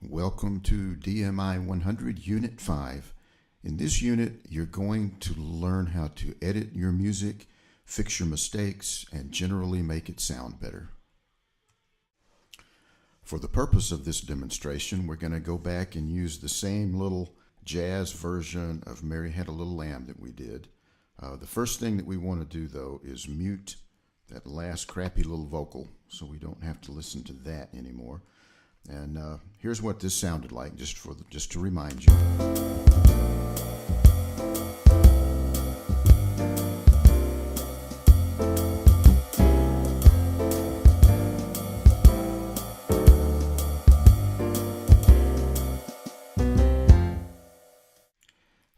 Welcome to DMI 100 Unit 5. In this unit, you're going to learn how to edit your music, fix your mistakes, and generally make it sound better. For the purpose of this demonstration, we're going to go back and use the same little jazz version of Mary Had a Little Lamb that we did. The first thing that we want to do, though, is mute that last crappy little vocal so we don't have to listen to that anymore. And here's what this sounded like, just to remind you.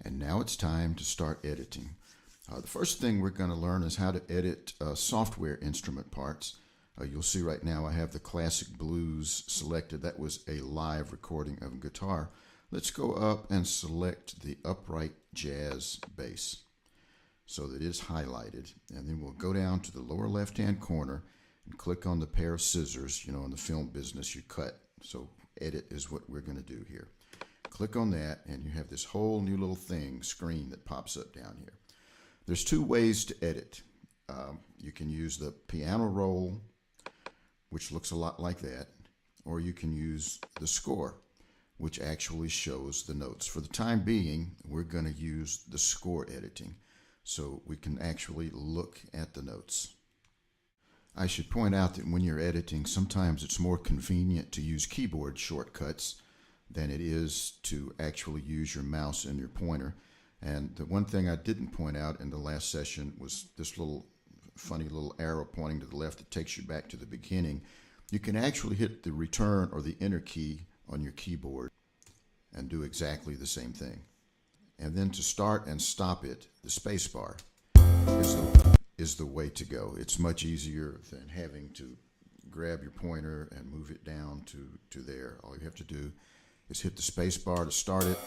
And now it's time to start editing. The first thing we're going to learn is how to edit software instrument parts. You'll see right now I have the Classic Blues selected. That was a live recording of guitar. Let's go up and select the upright jazz bass so that it's highlighted. And then we'll go down to the lower left-hand corner and click on the pair of scissors. You know, in the film business, you cut. So edit is what we're going to do here. Click on that, and you have this whole new little screen that pops up down here. There's two ways to edit. You can use the piano roll, which looks a lot like that, or you can use the score, which actually shows the notes. For the time being, we're going to use the score editing, so we can actually look at the notes. I should point out that when you're editing, sometimes it's more convenient to use keyboard shortcuts than it is to actually use your mouse and your pointer. And the one thing I didn't point out in the last session was this funny little arrow pointing to the left that takes you back to the beginning. You can actually hit the return or the enter key on your keyboard and do exactly the same thing. And then to start and stop it, the space bar is the way to go. It's much easier than having to grab your pointer and move it down to there. All you have to do is hit the space bar to start it,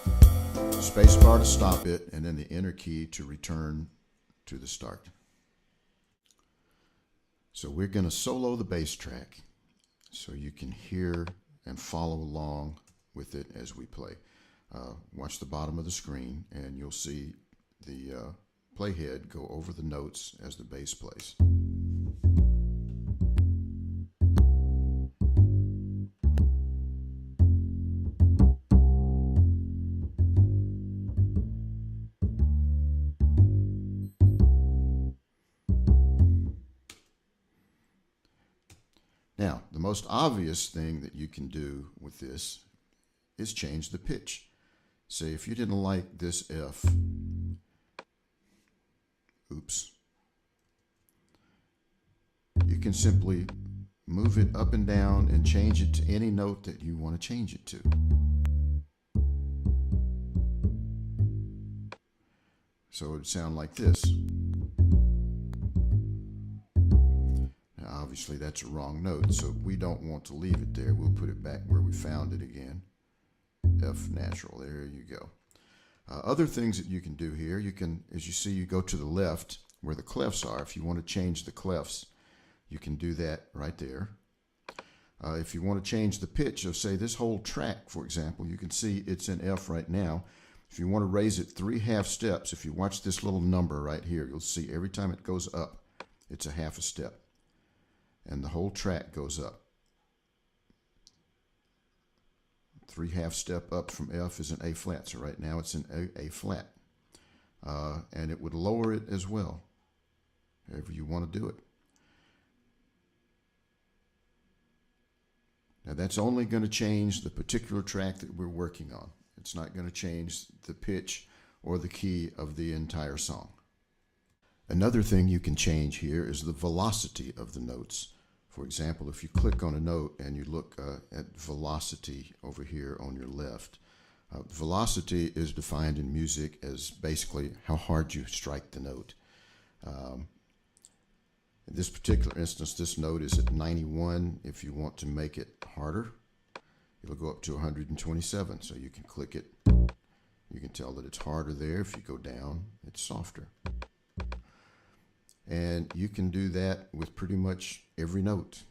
the space bar to stop it, and then the enter key to return to the start. So we're going to solo the bass track so you can hear and follow along with it as we play. Watch the bottom of the screen and you'll see the playhead go over the notes as the bass plays. Now, the most obvious thing that you can do with this is change the pitch. Say if you didn't like this F, oops, you can simply move it up and down and change it to any note that you want to change it to. So it would sound like this. Obviously that's a wrong note, so we don't want to leave it there. We'll put it back where we found it again. F natural, there you go. Other things that you can do here, you can, as you see, you go to the left where the clefs are. If you want to change the clefs, you can do that right there. If you want to change the pitch of, say, this whole track, for example, you can see it's in F right now. If you want to raise it 3/2 steps, if you watch this little number right here, you'll see every time it goes up, it's a 1/2 step. And the whole track goes up. 3/2 step up from F is an A flat. So right now it's an A flat. And it would lower it as well, however you want to do it. Now that's only going to change the particular track that we're working on. It's not going to change the pitch or the key of the entire song. Another thing you can change here is the velocity of the notes. For example, if you click on a note and you look at velocity over here on your left, velocity is defined in music as basically how hard you strike the note. In this particular instance, this note is at 91. If you want to make it harder, it'll go up to 127. So you can click it. You can tell that it's harder there. If you go down, it's softer. And you can do that with pretty much every note.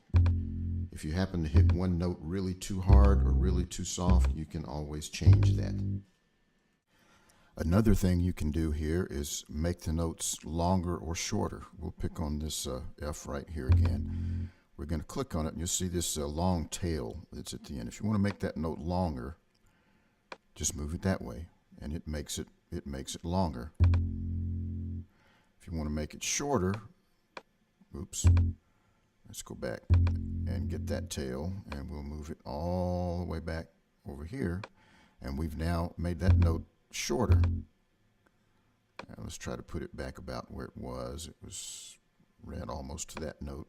If you happen to hit one note really too hard or really too soft, you can always change that. Another thing you can do here is make the notes longer or shorter. We'll pick on this F right here again. We're going to click on it and you'll see this long tail that's at the end. If you want to make that note longer, just move it that way and it makes it longer. If you want to make it shorter, oops, let's go back and get that tail and we'll move it all the way back over here, and we've now made that note shorter. Now let's try to put it back about where it was. It was read almost to that note.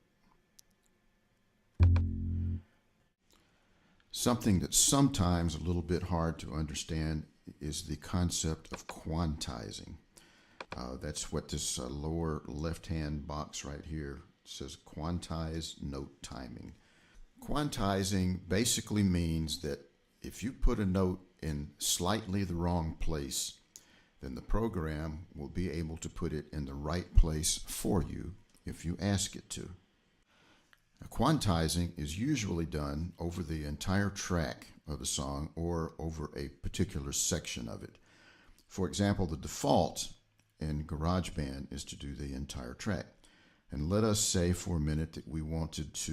Something that's sometimes a little bit hard to understand is the concept of quantizing. That's what this lower left-hand box right here says, quantize note timing. Quantizing basically means that if you put a note in slightly the wrong place, then the program will be able to put it in the right place for you if you ask it to. Now, quantizing is usually done over the entire track of a song or over a particular section of it. For example, the default in GarageBand is to do the entire track. And let us say for a minute that we wanted to,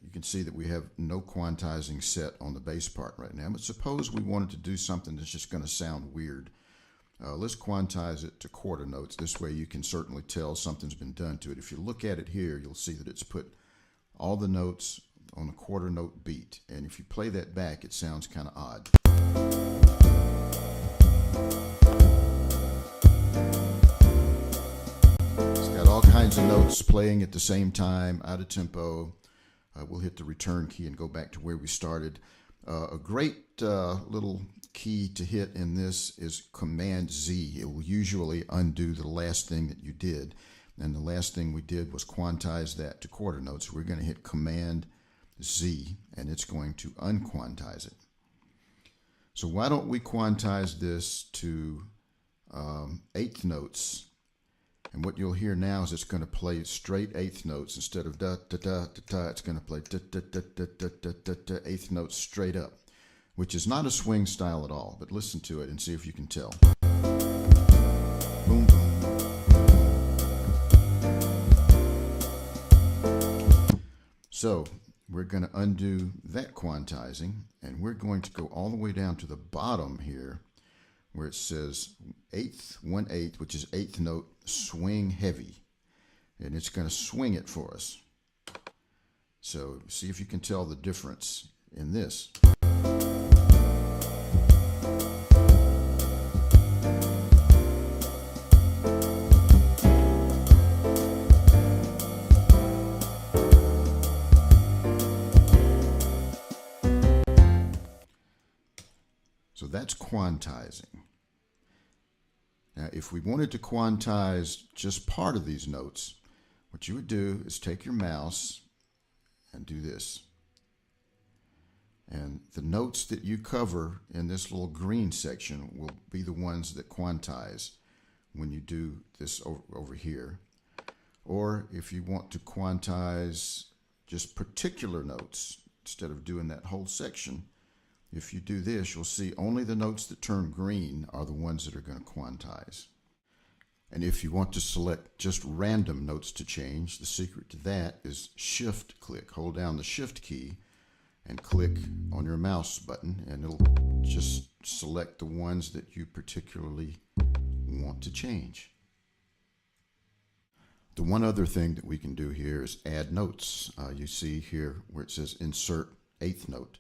you can see that we have no quantizing set on the bass part right now, but suppose we wanted to do something that's just going to sound weird. Let's quantize it to quarter notes. This way you can certainly tell something's been done to it. If you look at it here, you'll see that it's put all the notes on a quarter note beat. And if you play that back, it sounds kind of odd. It's got all kinds of notes playing at the same time, out of tempo. We'll hit the return key and go back to where we started. A great little key to hit in this is Command Z. It will usually undo the last thing that you did. And the last thing we did was quantize that to quarter notes. We're going to hit Command Z, and it's going to unquantize it. So why don't we quantize this to eighth notes? And what you'll hear now is it's going to play straight eighth notes instead of da da da da da. It's going to play da da da da da da da da eighth notes straight up, which is not a swing style at all. But listen to it and see if you can tell. Boom, boom. So we're going to undo that quantizing, and we're going to go all the way down to the bottom here, where it says 1/8, which is eighth note, swing heavy. And it's going to swing it for us. So see if you can tell the difference in this. So that's quantizing. Now, if we wanted to quantize just part of these notes, what you would do is take your mouse and do this. And the notes that you cover in this little green section will be the ones that quantize when you do this over here. Or if you want to quantize just particular notes, instead of doing that whole section, if you do this, you'll see only the notes that turn green are the ones that are going to quantize. And if you want to select just random notes to change, the secret to that is shift click. Hold down the shift key and click on your mouse button, and it'll just select the ones that you particularly want to change. The one other thing that we can do here is add notes. You see here where it says insert eighth note.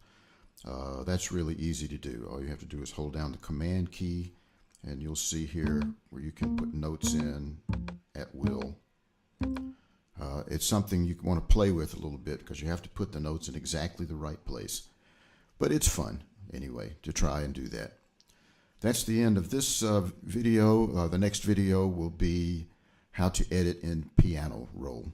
That's really easy to do. All you have to do is hold down the command key, and you'll see here where you can put notes in at will. It's something you want to play with a little bit because you have to put the notes in exactly the right place. But it's fun, anyway, to try and do that. That's the end of this video. The next video will be how to edit in piano roll.